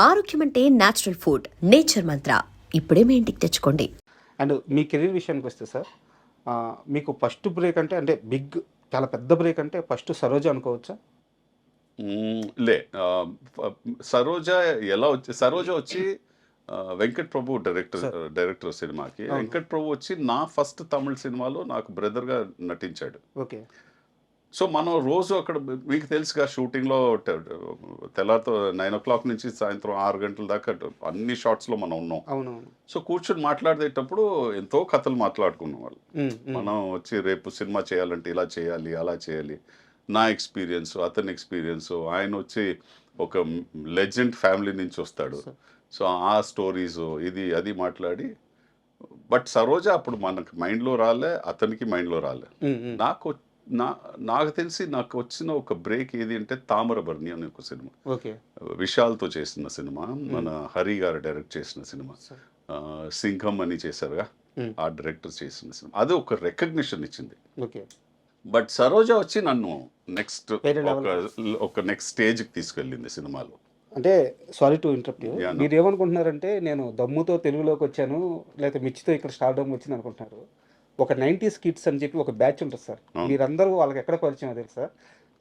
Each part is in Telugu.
ఆరోగ్యం అంటే నేచురల్ ఫుడ్. నేచర్ మంత్ర ఇప్పుడే మీ ఇంటికి తెచ్చుకోండి. అండ్ మీ కెరీర్ విషయానికి వస్తే సార్, మీకు ఫస్ట్ బ్రేక్ అంటే చాలా పెద్ద బ్రేక్ అంటే ఫస్ట్ సరోజ అనుకోవచ్చా? లే సరోజ సరోజ వచ్చి వెంకట్ ప్రభు డైరెక్టర్ సినిమాకి. వెంకట్ ప్రభు వచ్చి నా ఫస్ట్ తమిళ సినిమాలో నాకు బ్రదర్గా నటించాడు. ఓకే. సో మనం రోజు అక్కడ మీకు తెలుసుగా షూటింగ్లో తెల్లారితో 9 o'clock నుంచి సాయంత్రం 6 గంటల దాకా అన్ని షాట్స్లో మనం ఉన్నాం. అవునవును. సో కూర్చొని మాట్లాడేటప్పుడు ఎంతో కథలు మాట్లాడుకున్నాం వాళ్ళు. మనం వచ్చి రేపు సినిమా చేయాలంటే ఇలా చేయాలి, అలా చేయాలి. నా ఎక్స్పీరియన్స్, అతని ఎక్స్పీరియన్స్, ఆయన వచ్చి ఒక లెజెండ్ ఫ్యామిలీ నుంచి వస్తాడు. సో ఆ స్టోరీస్ ఇది అది మాట్లాడి, బట్ సరోజ అప్పుడు మనకి మైండ్లో రాలే, అతనికి మైండ్లో రాలే. నాకు తెలిసి నాకు వచ్చిన ఒక బ్రేక్ ఏది అంటే తామరబర్ణి అనే ఒక సినిమా, విశాల్తో చేసిన సినిమా, మన హరి గారు డైరెక్ట్ చేసిన సినిమా. సింఘం అని చేశారుగా, ఆ డైరెక్టర్ చేసిన సినిమా. అది ఒక రికగ్నిషన్ ఇచ్చింది. బట్ సరోజ వచ్చి నన్ను నెక్స్ట్ స్టేజ్కి తీసుకెళ్ళింది సినిమాలో. అంటే సారీ టు ఇంటరప్ట్ యూ, మీరు ఏమనుకుంటున్నారంటే నేను దమ్ముతో తెలుగులోకి వచ్చాను లేకపోతే మిర్చితో ఇక్కడ స్టార్డమ్ వచ్చింది అనుకుంటున్నారు. ఒక 90s కిడ్స్ అని చెప్పి ఒక బ్యాచ్ ఉంటుంది సార్. మీరందరూ వాళ్ళకి ఎక్కడ పరిచయం తెలుసా?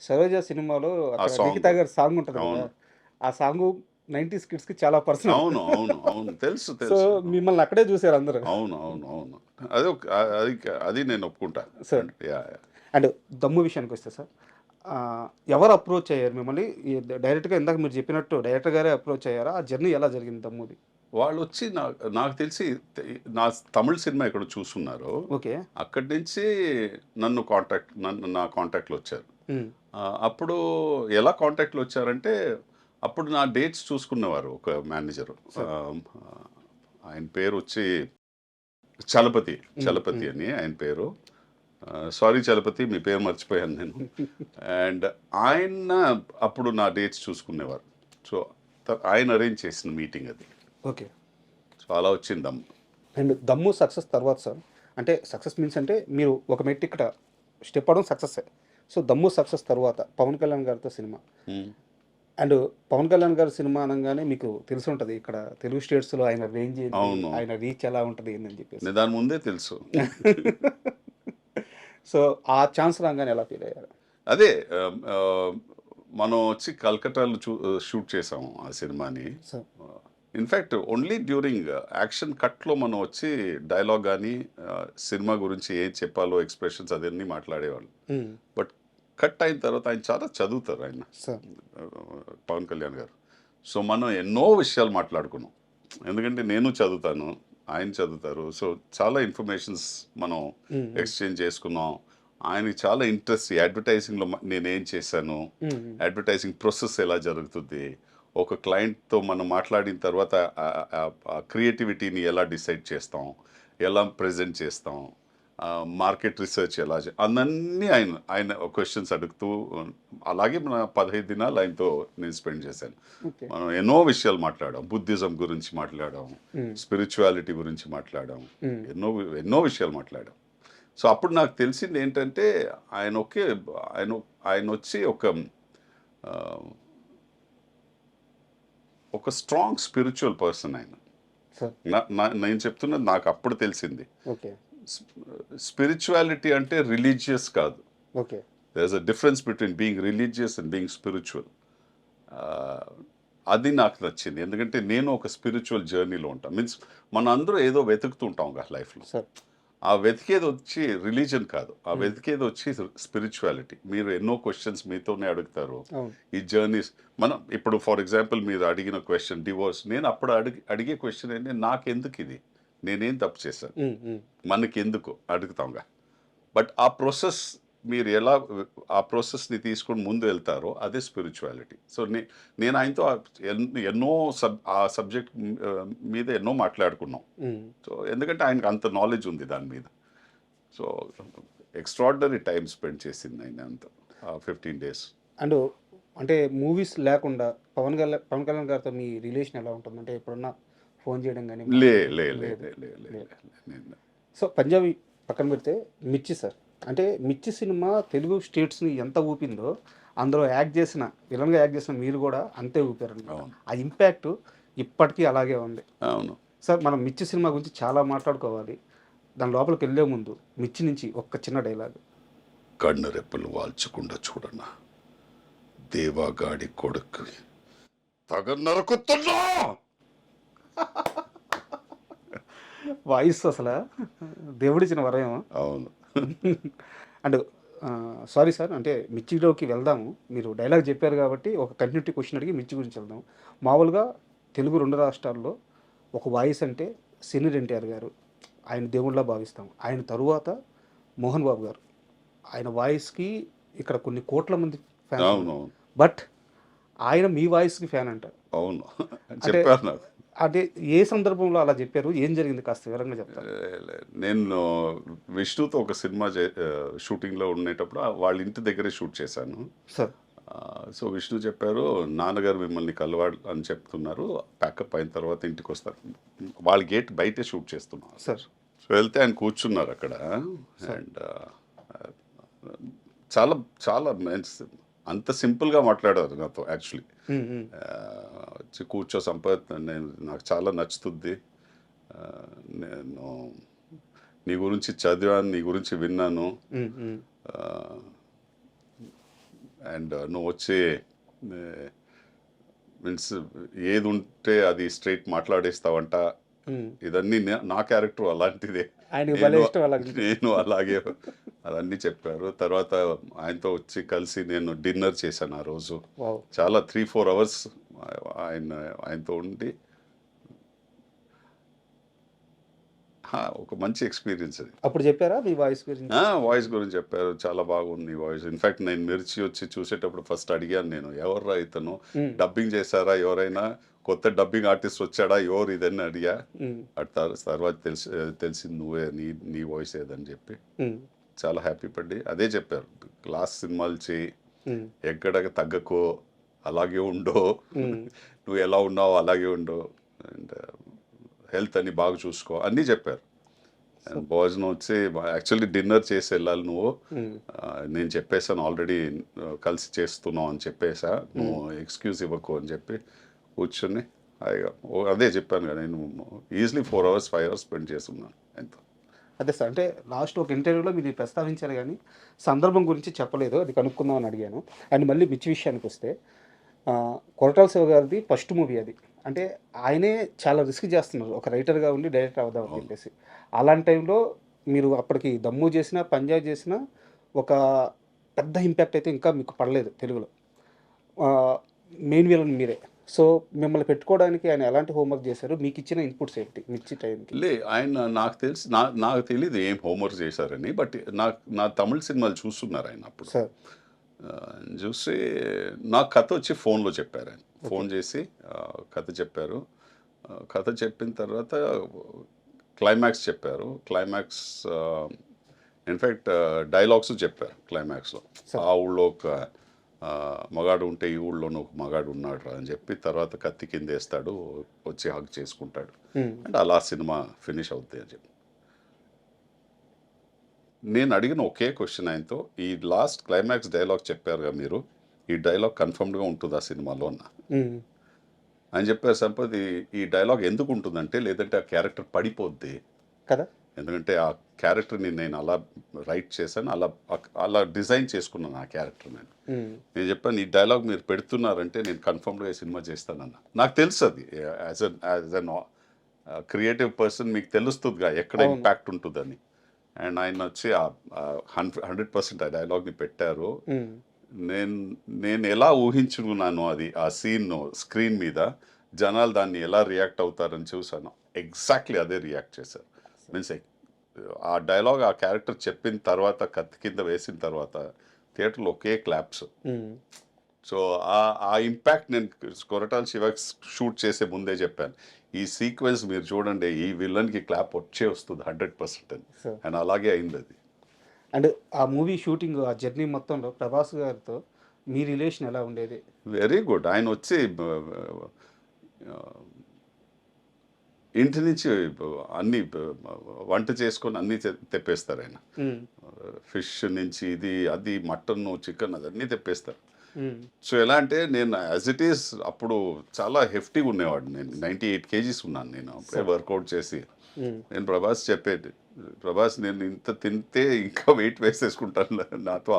సరోజ సినిమాలో గీతా గారి సాంగ్ ఉంటుంది కదా, ఆ సాంగ్ 90s కిడ్స్ కి చాలా పర్సనల్. అవును అవును అవును తెలుసు సో మిమ్మల్ని అక్కడే చూసారు అందరూ. అవును అవును అవును అది నేను ఒప్పుకుంటా సార్. అండ్ దమ్ము విషయానికి వస్తే సార్, ఎవరు అప్రోచ్ అయ్యారు మిమ్మల్ని డైరెక్ట్గా? ఇందాక మీరు చెప్పినట్టు డైరెక్టర్ గారే అప్రోచ్ అయ్యారా? ఆ జర్నీ ఎలా జరిగింది దమ్ముది? వాళ్ళు వచ్చి నాకు తెలిసి నా తమిళ సినిమా ఎక్కడ చూస్తున్నారు. ఓకే. అక్కడి నుంచి నన్ను నా కాంటాక్ట్లో వచ్చారు. అప్పుడు ఎలా కాంటాక్ట్లో వచ్చారంటే, అప్పుడు నా డేట్స్ చూసుకునేవారు ఒక మేనేజరు. ఆయన పేరు వచ్చి చలపతి అని ఆయన పేరు. సారీ చలపతి, మీ పేరు మర్చిపోయాను నేను. అండ్ ఆయన అప్పుడు నా డేట్స్ చూసుకునేవారు. సో ఆయన అరేంజ్ చేసిన మీటింగ్ అది. ఓకే. సో అలా వచ్చింది దమ్ము. అండ్ దమ్ము సక్సెస్ తర్వాత సార్, అంటే సక్సెస్ మీన్స్ అంటే మీరు ఒక మెట్టు ఇక్కడ స్టెప్ అవడం సక్సెస్. సో దమ్ము సక్సెస్ తర్వాత పవన్ కళ్యాణ్ గారితో సినిమా. అండ్ పవన్ కళ్యాణ్ గారి సినిమా అనగానే మీకు తెలిసి ఉంటుంది ఇక్కడ తెలుగు స్టేట్స్లో ఆయన రేంజ్, ఆయన రీచ్ ఎలా ఉంటుంది ఏంటని చెప్పేసి దాని ముందే తెలుసు. సో ఆ ఛాన్స్ రాగానే ఎలా ఫీల్ అయ్యారు? అదే మనం వచ్చి కల్కటాలో షూట్ చేసాము ఆ సినిమాని. ఇన్ఫ్యాక్ట్ ఓన్లీ డ్యూరింగ్ యాక్షన్ కట్లో మనం వచ్చి డైలాగ్ కానీ సినిమా గురించి ఏం చెప్పాలో ఎక్స్ప్రెషన్స్ అదన్నీ మాట్లాడేవాళ్ళు. బట్ కట్ అయిన తర్వాత ఆయన చాలా చదువుతారు ఆయన, పవన్ కళ్యాణ్ గారు. సో మనం ఎన్నో విషయాలు మాట్లాడుకున్నాం, ఎందుకంటే నేను చదువుతాను, ఆయన చదువుతారు. సో చాలా ఇన్ఫర్మేషన్స్ మనం ఎక్స్చేంజ్ చేసుకున్నాం. ఆయనకి చాలా ఇంట్రెస్ట్ అడ్వర్టైజింగ్లో నేనేం చేశాను, అడ్వర్టైజింగ్ ప్రాసెస్ ఎలా జరుగుతుంది, ఒక క్లయింట్తో మనం మాట్లాడిన తర్వాత క్రియేటివిటీని ఎలా డిసైడ్ చేస్తాం, ఎలా ప్రజెంట్ చేస్తాం, మార్కెట్ రీసెర్చ్ ఎలా అన్నీ ఆయన క్వశ్చన్స్ అడుగుతూ, అలాగే మన 15 దినాలు ఆయనతో నేను స్పెండ్ చేశాను. మనం ఎన్నో విషయాలు మాట్లాడాం, బుద్ధిజం గురించి మాట్లాడాం, స్పిరిచువాలిటీ గురించి మాట్లాడాం, ఎన్నో విషయాలు మాట్లాడాం. సో అప్పుడు నాకు తెలిసింది ఏంటంటే ఆయన వచ్చి ఒక స్ట్రాంగ్ స్పిరిచువల్ పర్సన్ ఆయన. నేను చెప్తున్నది నాకు అప్పుడు తెలిసింది. స్పిరిచువాలిటీ అంటే రిలీజియస్ కాదు. There is a difference between being religious and being spiritual. అది నాకు నచ్చింది, ఎందుకంటే నేను ఒక స్పిరిచువల్ జర్నీలో ఉంటాను. మీన్స్ మన అందరూ ఏదో వెతుకుతుంటాం కదా లైఫ్లో. ఆ వెతికేది వచ్చి రిలీజన్ కాదు, ఆ వెతికేది వచ్చి స్పిరిచువాలిటీ. మీరు ఎన్నో క్వశ్చన్స్ మీతోనే అడుగుతారు ఈ జర్నీస్. మనం ఇప్పుడు ఫర్ ఎగ్జాంపుల్ మీరు అడిగిన క్వశ్చన్ డివోర్స్, నేను అప్పుడు అడిగే క్వశ్చన్ ఏంటి, నాకెందుకు ఇది, నేనేం తప్పు చేశాను, మనకెందుకు అడుగుతాంగా. బట్ ఆ ప్రాసెస్ మీరు ఎలా ఆ ప్రాసెస్ని తీసుకొని ముందు వెళ్తారో అదే స్పిరిచువాలిటీ. సో నేను ఆయనతో ఎన్నో ఆ సబ్జెక్ట్ మీద ఎన్నో మాట్లాడుకున్నాం. సో ఎందుకంటే ఆయనకు అంత నాలెడ్జ్ ఉంది దాని మీద. సో ఎక్స్ట్రాడినరీ టైం స్పెండ్ చేసింది ఆయన అంత 15 days. అండ్ అంటే మూవీస్ లేకుండా పవన్ కళ్యాణ్ గారితో మీ రిలేషన్ ఎలా ఉంటుంది? అంటే ఎప్పుడన్నా ఫోన్ చేయడం కానీ? సో పంజాబీ పక్కన పెడితే మిర్చి సార్, అంటే మిర్చి సినిమా తెలుగు స్టేట్స్ని ఎంత ఊపిందో అందులో విలన్గా యాక్ట్ చేసిన మీరు కూడా అంతే ఊపారండి. అవును. ఆ ఇంపాక్ట్ ఇప్పటికీ అలాగే ఉంది. అవును. సార్ మనం మిర్చి సినిమా గురించి చాలా మాట్లాడుకోవాలి. దాని లోపలికి వెళ్ళే ముందు మిర్చి నుంచి ఒక్క చిన్న డైలాగ్. కన్ను రెప్పలు వాల్చకుండా చూడన్నా, దేవాగాడి కొడుకు తగ నరుకుతున్నా. వాయిస్ అసలు దేవుడిచ్చిన వరయం. అవును. అండ్ సారీ సార్, అంటే మిర్చిలోకి వెళ్దాము. మీరు డైలాగ్ చెప్పారు కాబట్టి ఒక కంటిన్యూటీ క్వశ్చన్ అడిగి మిర్చి గురించి వెళ్దాం. మామూలుగా తెలుగు 2 రాష్ట్రాల్లో ఒక వాయిస్ అంటే సినీ ఎన్టీఆర్ గారు, ఆయన దేవుళ్ళ భావిస్తాం. ఆయన తరువాత మోహన్ బాబు గారు. ఆయన వాయిస్కి ఇక్కడ కొన్ని కోట్ల మంది ఫ్యాన్స్. అవును. బట్ ఆయన మీ వాయిస్కి ఫ్యాన్ అంటారు. అవును. చెప్పారు నాకు. అంటే ఏ సందర్భంలో అలా చెప్పారు, ఏం జరిగింది కాస్త వివరంగా చెప్తారు. నేను విష్ణుతో ఒక సినిమా షూటింగ్లో ఉండేటప్పుడు వాళ్ళ ఇంటి దగ్గరే షూట్ చేశాను. సార్ సో విష్ణు చెప్పారు, నాన్నగారు మిమ్మల్ని కలవాలి అని చెప్తున్నారు, ప్యాకప్ అయిన తర్వాత ఇంటికి వస్తారు. వాళ్ళ గేట్ బయటే షూట్ చేస్తున్నాం. సార్ సో వెళ్తే ఆయన కూర్చున్నారు అక్కడ. అండ్ చాలా చాలా అంత సింపుల్గా మాట్లాడారు నాతో. యాక్చువల్లీ వచ్చి కూర్చో సంపత్, నాకు చాలా నచ్చుతుంది, నేను నీ గురించి చదివాను, నీ గురించి విన్నాను, అండ్ నువ్వు వచ్చి మీన్స్ ఏది ఉంటే అది స్ట్రైట్ మాట్లాడేస్తావంట, ఇదన్నీ నా క్యారెక్టర్ అలాంటిదే, నేను అలాగే అవన్నీ చెప్పారు. తర్వాత ఆయనతో వచ్చి కలిసి నేను డిన్నర్ చేశాను ఆ రోజు. చాలా 3-4 అవర్స్ ఆయనతో ఉండి ఒక మంచి ఎక్స్పీరియన్స్ అది. అప్పుడు చెప్పారా మీ వాయిస్ గురించి? వాయిస్ గురించి చెప్పారు, చాలా బాగుంది వాయిస్. ఇన్ఫాక్ట్ నేను మిర్చి వచ్చి చూసేటప్పుడు ఫస్ట్ అడిగాను, నేను ఎవర్రా ఇతను, డబ్బింగ్ చేశారా, ఎవరైనా కొత్త డబ్బింగ్ ఆర్టిస్ట్ వచ్చాడా, ఎవరు ఇదని అడిగా. తర్వాత తెలిసింది నువ్వే, నీ వాయిస్ ఏదని చెప్పి చాలా హ్యాపీ పడి అదే చెప్పారు, క్లాస్ సినిమాలు చేయి, ఎక్కడ తగ్గకో, అలాగే ఉండో, నువ్వు ఎలా ఉన్నావో అలాగే ఉండో, అండ్ హెల్త్ అని బాగా చూసుకో అన్నీ చెప్పారు. అండ్ భోజనం వచ్చి యాక్చువల్లీ డిన్నర్ చేసి వెళ్ళాలి నువ్వు, నేను చెప్పేసాను ఆల్రెడీ కలిసి చేస్తున్నావు అని చెప్పేసా, నువ్వు ఎక్స్క్యూజ్ ఇవ్వకు అని చెప్పి కూర్చొని అదే చెప్పాను కదా, నేను ఈజీలీ 4 hours 5 hours స్పెండ్ చేస్తున్నాను ఎంతో. అదే సార్, అంటే లాస్ట్ ఒక ఇంటర్వ్యూలో మీరు ప్రస్తావించారు కానీ సందర్భం గురించి చెప్పలేదు, అది కనుక్కుందామని అడిగాను. అండ్ మళ్ళీ మిర్చి విషయానికి వస్తే, కొరటాల శివ గారిది ఫస్ట్ మూవీ అది. అంటే ఆయనే చాలా రిస్క్ చేస్తున్నారు ఒక రైటర్గా ఉండి డైరెక్టర్ అవుదామని చెప్పేసి. అలాంటి టైంలో మీరు అప్పటికి దమ్ము చేసినా పంజాబ్ చేసినా ఒక పెద్ద ఇంపాక్ట్ అయితే ఇంకా మీకు పడలేదు తెలుగులో. మెయిన్ విలన్ మీరే. సో మిమ్మల్ని పెట్టుకోవడానికి ఆయన ఎలాంటి హోంవర్క్ చేశారు, మీకు ఇచ్చిన ఇన్పుట్స్ ఏంటి మిర్చి టైంకి? ఆయన నాకు తెలిసి నాకు తెలియదు ఏం హోంవర్క్ చేశారని, బట్ నా తమిళ సినిమాలు చూస్తున్నారు ఆయన అప్పుడు. సార్ చూసి నాకు కథ వచ్చి ఫోన్లో చెప్పారు ఆయన. ఫోన్ చేసి కథ చెప్పారు. కథ చెప్పిన తర్వాత క్లైమాక్స్ చెప్పారు. క్లైమాక్స్ ఇన్ఫ్యాక్ట్ డైలాగ్స్ చెప్పారు క్లైమాక్స్లో. ఆ ఊళ్ళో ఒక మగాడు ఉంటే ఈ ఊళ్ళోనూ ఒక మగాడు ఉన్నాడు రా అని చెప్పి, తర్వాత కత్తి కింద వేస్తాడు, వచ్చి హగ్ చేసుకుంటాడు, అంటే అలా సినిమా ఫినిష్ అవుతుంది అని చెప్పి. నేను అడిగిన ఒకే క్వశ్చన్ ఆయనతో, ఈ లాస్ట్ క్లైమాక్స్ డైలాగ్ చెప్పారుగా మీరు, ఈ డైలాగ్ కన్ఫర్మ్డ్గా ఉంటుంది ఆ సినిమాలో అన్న. అని చెప్పారు, సంపత్ ఈ డైలాగ్ ఎందుకు ఉంటుందంటే, లేదంటే ఆ క్యారెక్టర్ పడిపోద్ది కదా, ఎందుకంటే ఆ క్యారెక్టర్ని నేను అలా రైట్ చేశాను, అలా డిజైన్ చేసుకున్నాను ఆ క్యారెక్టర్. నేను చెప్పాను, ఈ డైలాగ్ మీరు పెడుతున్నారంటే నేను కన్ఫర్మ్డ్గా ఈ సినిమా చేస్తానన్న. నాకు తెలుసు అది యాజ్ అన్ క్రియేటివ్ పర్సన్ మీకు తెలుస్తుందిగా ఎక్కడ ఇంపాక్ట్ ఉంటుందని. అండ్ ఆయన వచ్చి 100% ఆ డైలాగ్ని పెట్టారు. నేను ఎలా ఊహించుకున్నాను అది, ఆ సీన్ స్క్రీన్ మీద జనాలు దాన్ని ఎలా రియాక్ట్ అవుతారని చూసాను, ఎగ్జాక్ట్లీ అదే రియాక్ట్ చేశారు. మీన్స్ ఆ డైలాగ్ ఆ క్యారెక్టర్ చెప్పిన తర్వాత, కత్తి కింద వేసిన తర్వాత థియేటర్లో ఒకే క్లాప్స్. సో ఆ ఇంపాక్ట్ నేను కొరటాల శివ షూట్ చేసే ముందే చెప్పాను, ఈ సీక్వెన్స్ మీరు చూడండి, ఈ విలన్కి క్లాప్ వస్తుంది 100% అని. అండ్ అలాగే అయింది అది. అండ్ ఆ మూవీ షూటింగ్, ఆ జర్నీ మొత్తంలో ప్రభాస్ గారితో మీ రిలేషన్ ఎలా ఉండేది? Very good. ఆయన వచ్చి ఇంటి నుంచి అన్నీ వంట చేసుకొని అన్నీ తెప్పేస్తారు ఆయన. ఫిష్ నుంచి ఇది అది మటన్ చికెన్ అదన్నీ తెప్పేస్తారు. సో ఎలా అంటే నేను యాజ్ ఇట్ ఈస్ అప్పుడు చాలా హెఫ్టీగా ఉండేవాడు. నేను 98 kgs ఉన్నాను నేను అప్పుడే వర్కౌట్ చేసి. నేను ప్రభాస్ చెప్పేది, ప్రభాస్ నేను ఇంత తింటే ఇంకా వెయిట్ వేసేసుకుంటాను, నాతో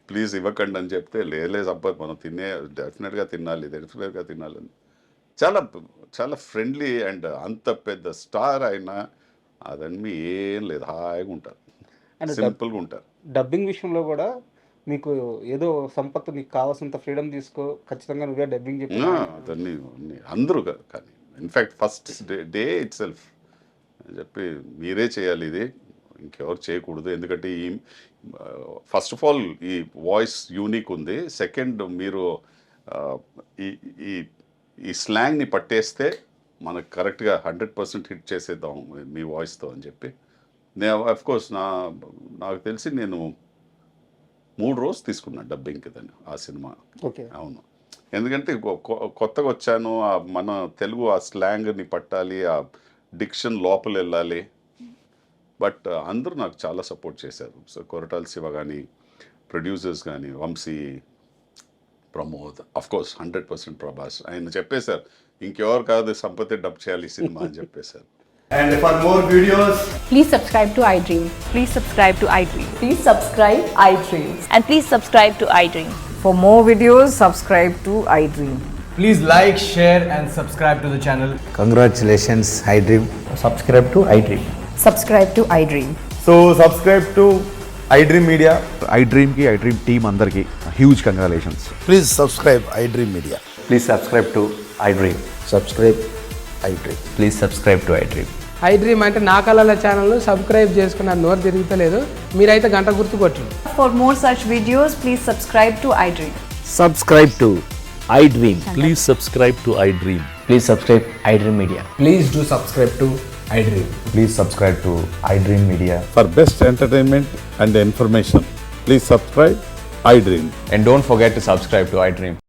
ప్లీజ్ ఇవ్వకండి అని చెప్తే, లేదు సంపత్ మనం డెఫినెట్గా తినాలి అని. చాలా చాలా ఫ్రెండ్లీ అండ్ అంత పెద్ద స్టార్ అయినా అదన్నీ ఏం లేదు, హాయిగా ఉంటారు, సింపుల్గా ఉంటారు. డబ్బింగ్ విషయంలో కూడా మీకు ఏదో సంపత్ నీకు కావాల్సినంత ఫ్రీడమ్ తీసుకో, ఖచ్చితంగా నువ్వే డబ్బింగ్ చెప్పి అదన్నీ అందరూ కానీ in fact first day it self చెప్పి మీరే చేయాలి, ఇది ఇంకెవరు చేయకూడదు. ఎందుకంటే ఈ ఫస్ట్ ఆఫ్ ఆల్ ఈ వాయిస్ యూనిక్ ఉంది, సెకండ్ మీరు ఈ స్లాంగ్ని పట్టేస్తే మనకు కరెక్ట్గా 100% హిట్ చేసేద్దాం మీ వాయిస్తో అని చెప్పి. నేను అఫ్కోర్స్ నాకు తెలిసి నేను 3 రోజులు తీసుకున్నాను డబ్బింగ్కి దాన్ని ఆ సినిమా. ఓకే. అవును, ఎందుకంటే కొత్తగా వచ్చాను, మన తెలుగు ఆ స్లాంగ్ని పట్టాలి, ఆ డిక్షన్ లోపల వెళ్ళాలి. బట్ అందరూ నాకు చాలా సపోర్ట్ చేశారు. సో కొరటాల శివ కానీ, ప్రొడ్యూసర్స్ కానీ, వంశీ, ప్రమోద్, అఫ్కోర్స్ 100% ప్రభాస్. ఆయన చెప్పేశారు ఇంకెవరు కాదు సంపత్తి డబ్ చేయాలి ఈ సినిమా అని చెప్పేశారు. And for more videos, Please subscribe to iDream. Please subscribe to iDream. Please subscribe iDream. And please subscribe to iDream. For more videos, subscribe to iDream. please like, share and subscribe to the channel. Congratulations, iDream. Subscribe to iDream. Subscribe to iDream. So subscribe to iDream Media. iDream की iDream team अंदर की huge congratulations. Please subscribe iDream Media. Please subscribe to iDream. Subscribe iDream. Please subscribe to iDream. iDream అంటే నా కళల ఛానల్ను సబ్స్క్రైబ్ చేసుకున్న నోరు తిరుగుతలేదు, మీరైతే గంట గుర్తు కొట్టండి. For more such videos, please subscribe to iDream. Subscribe to iDream. Please subscribe to iDream. Please subscribe iDream Media. Please do subscribe to iDream. Please subscribe to iDream Media. For best entertainment and information, please subscribe iDream. And don't forget to subscribe to iDream.